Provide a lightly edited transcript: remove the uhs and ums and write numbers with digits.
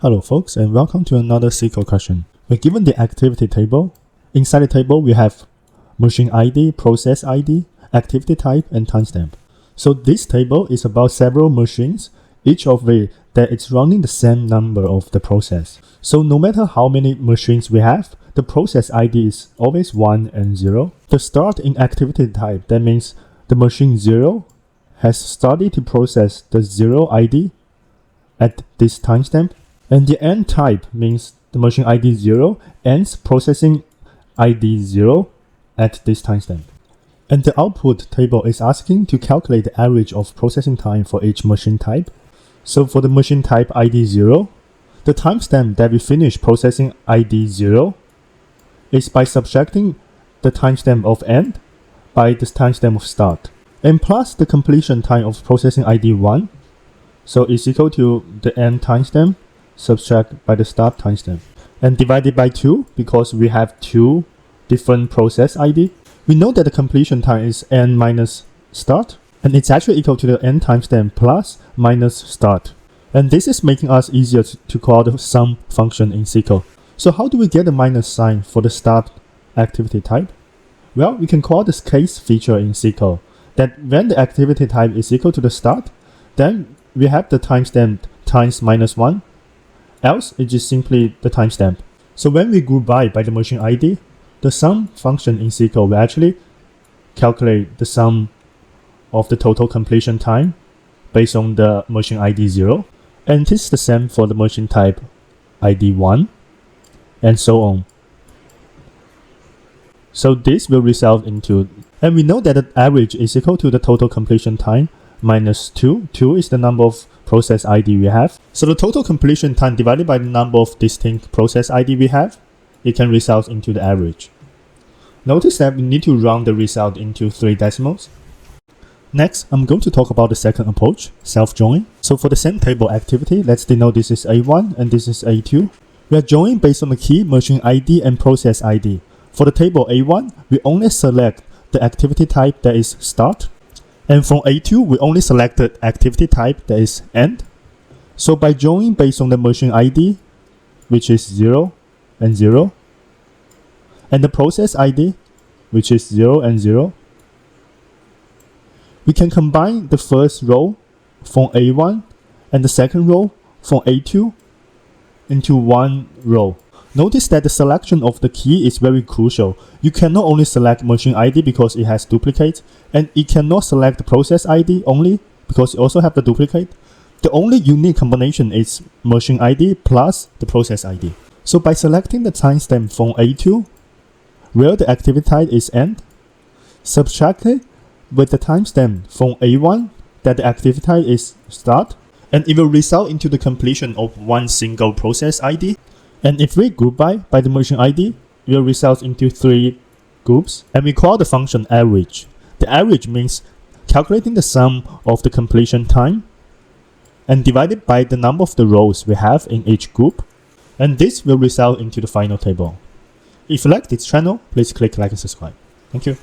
Hello folks, and welcome to another SQL question. We're given the activity table. Inside the table we have machine ID, process ID, activity type, and timestamp. So this table is about several machines, each of which that it's running the same number of the process. So no matter how many machines we have, the process ID is always 1 and 0. The start in activity type, that means the machine 0 has started to process the 0 ID at this timestamp. And the end type means the machine ID 0 ends processing ID 0 at this timestamp. And the output table is asking to calculate the average of processing time for each machine type. So for the machine type ID 0, the timestamp that we finish processing ID 0 is by subtracting the timestamp of end by the timestamp of start, and plus the completion time of processing ID 1, so is equal to the end timestamp subtract by the start timestamp, and divided by 2 because we have two different process ID. We know that the completion time is end minus start, and it's actually equal to the end timestamp plus minus start. And this is making us easier to call the sum function in SQL. So how do we get the minus sign for the start activity type? Well, we can call this case feature in SQL that when the activity type is equal to the start, then we have the timestamp times minus 1. Else, it is simply the timestamp. So when we group by the machine ID, the sum function in SQL will actually calculate the sum of the total completion time based on the machine ID 0. And this is the same for the machine type ID 1, and so on. So this will result into, and we know that the average is equal to the total completion time minus 2. 2 is the number of process ID we have. So the total completion time divided by the number of distinct process ID we have, it can result into the average. Notice that we need to round the result into 3 decimals. Next, I'm going to talk about the second approach, self-join. So for the same table activity, let's denote this is A1 and this is A2. We are joining based on the key, machine ID, and process ID. For the table A1, we only select the activity type that is start. And from A2, we only selected activity type that is end. So by joining based on the machine ID, which is 0 and 0, and the process ID, which is 0 and 0, we can combine the first row from A1 and the second row from A2 into one row. Notice that the selection of the key is very crucial. You cannot only select machine ID because it has duplicate, and it cannot select the process ID only because it also have the duplicate. The only unique combination is machine ID plus the process ID. So by selecting the timestamp from A2, where the activity type is end, subtract it with the timestamp from A1 that the activity type is start, and it will result into the completion of one single process ID. And if we group by the machine ID, it will result into 3 groups, and we call the function average. The average means calculating the sum of the completion time and divided by the number of the rows we have in each group, and this will result into the final table. If you like this channel, please click like and subscribe. Thank you.